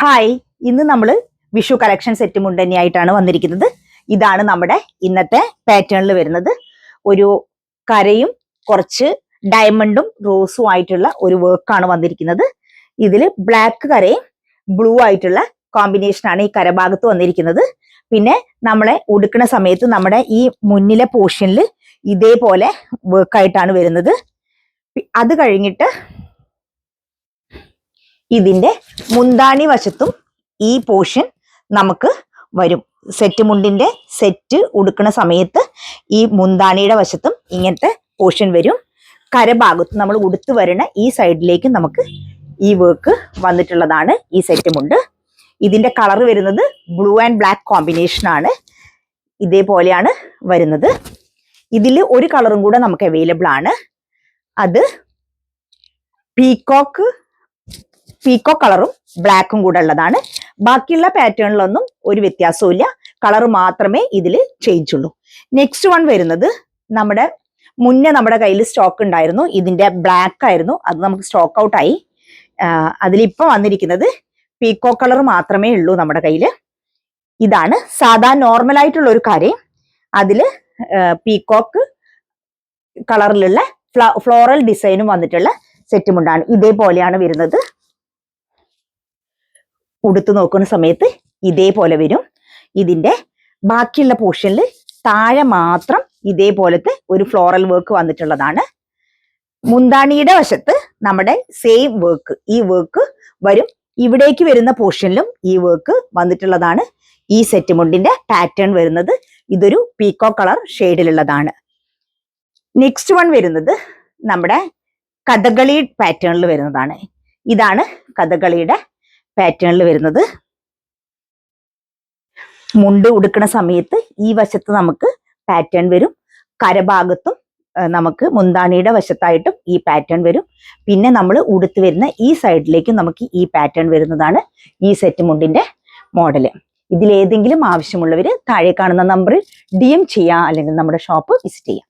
Hi, ഇന്ന് നമ്മൾ Vishu collection set മുണ്ട് തന്നെയായിട്ടാണ് വന്നിരിക്കുന്നത്. ഇതാണ് നമ്മുടെ ഇന്നത്തെ പാറ്റേണിൽ വരുന്നത്. ഒരു കരയും കുറച്ച് ഡയമണ്ടും റോസും ആയിട്ടുള്ള ഒരു വർക്കാണ് വന്നിരിക്കുന്നത്. ഇതിൽ ബ്ലാക്ക് കരയും ബ്ലൂ ആയിട്ടുള്ള കോമ്പിനേഷനാണ് ഈ കരഭാഗത്ത് വന്നിരിക്കുന്നത്. പിന്നെ നമ്മളെ ഉടുക്കുന്ന സമയത്ത് നമ്മുടെ ഈ മുന്നിലെ പോർഷനിൽ ഇതേപോലെ വർക്കായിട്ടാണ് വരുന്നത്. അത് കഴിഞ്ഞിട്ട് ഇതിന്റെ മുന്താണി വശത്തും ഈ പോർഷൻ നമുക്ക് വരും. സെറ്റ് മുണ്ടിന്റെ സെറ്റ് ഉടുക്കുന്ന സമയത്ത് ഈ മുന്താണിയുടെ വശത്തും ഇങ്ങനത്തെ പോർഷൻ വരും. കരഭാഗത്ത് നമ്മൾ ഉടുത്ത് വരുന്ന ഈ സൈഡിലേക്ക് നമുക്ക് ഈ വർക്ക് വന്നിട്ടുള്ളതാണ് ഈ സെറ്റ് മുണ്ട്. ഇതിന്റെ കളർ വരുന്നത് ബ്ലൂ ആൻഡ് ബ്ലാക്ക് കോമ്പിനേഷൻ ആണ്. ഇതേപോലെയാണ് വരുന്നത്. ഇതിൽ ഒരു കളറും കൂടെ നമുക്ക് അവൈലബിൾ ആണ്. അത് പീക്കോക്ക് കളറും ബ്ലാക്കും കൂടെ ഉള്ളതാണ്. ബാക്കിയുള്ള പാറ്റേണിലൊന്നും ഒരു വ്യത്യാസവും ഇല്ല. കളർ മാത്രമേ ഇതിൽ ചേഞ്ച് ഉള്ളൂ. നെക്സ്റ്റ് വൺ വരുന്നത് നമ്മുടെ മുന്നേ നമ്മുടെ കയ്യിൽ സ്റ്റോക്ക് ഉണ്ടായിരുന്നു. ഇതിന്റെ ബ്ലാക്ക് ആയിരുന്നു, അത് നമുക്ക് സ്റ്റോക്ക് ഔട്ട് ആയി. അതിലിപ്പോ വന്നിരിക്കുന്നത് പീക്കോ കളർ മാത്രമേ ഉള്ളൂ നമ്മുടെ കയ്യിൽ. ഇതാണ് സാധാ നോർമൽ ആയിട്ടുള്ള ഒരു കാര്യം. അതില് പീക്കോക്ക് കളറിലുള്ള ഫ്ലോറൽ ഡിസൈനും വന്നിട്ടുള്ള സെറ്റ് മുണ്ടാണ്. ഇതേപോലെയാണ് വരുന്നത്. ഉടുത്ത് നോക്കുന്ന സമയത്ത് ഇതേപോലെ വരും. ഇതിന്റെ ബാക്കിയുള്ള പോർഷനിൽ താഴെ മാത്രം ഇതേപോലത്തെ ഒരു ഫ്ലോറൽ വർക്ക് വന്നിട്ടുള്ളതാണ്. മുന്താണിയുടെ വശത്ത് നമ്മുടെ സെയിം വർക്ക്, ഈ വർക്ക് വരും. ഇവിടേക്ക് വരുന്ന പോർഷനിലും ഈ വർക്ക് വന്നിട്ടുള്ളതാണ്. ഈ സെറ്റ് മുണ്ടിന്റെ പാറ്റേൺ വരുന്നത് ഇതൊരു പീക്കോ കളർ ഷെയ്ഡിലുള്ളതാണ്. നെക്സ്റ്റ് വൺ വരുന്നത് നമ്മുടെ കഥകളി പാറ്റേണിൽ വരുന്നതാണ്. ഇതാണ് കഥകളിയുടെ പാറ്റേണിൽ വരുന്നത്. മുണ്ട് ഉടുക്കുന്ന സമയത്ത് ഈ വശത്ത് നമുക്ക് പാറ്റേൺ വരും. കരഭാഗത്തും നമുക്ക് മുന്താണിയുടെ വശത്തായിട്ടും ഈ പാറ്റേൺ വരും. പിന്നെ നമ്മൾ ഉടുത്ത് വരുന്ന ഈ സൈഡിലേക്കും നമുക്ക് ഈ പാറ്റേൺ വരുന്നതാണ് ഈ സെറ്റ് മുണ്ടിന്റെ മോഡല്. ഇതിലേതെങ്കിലും ആവശ്യമുള്ളവർ താഴെ കാണുന്ന നമ്പറിൽ DM ചെയ്യാം, അല്ലെങ്കിൽ നമ്മുടെ ഷോപ്പ് വിസിറ്റ് ചെയ്യാം.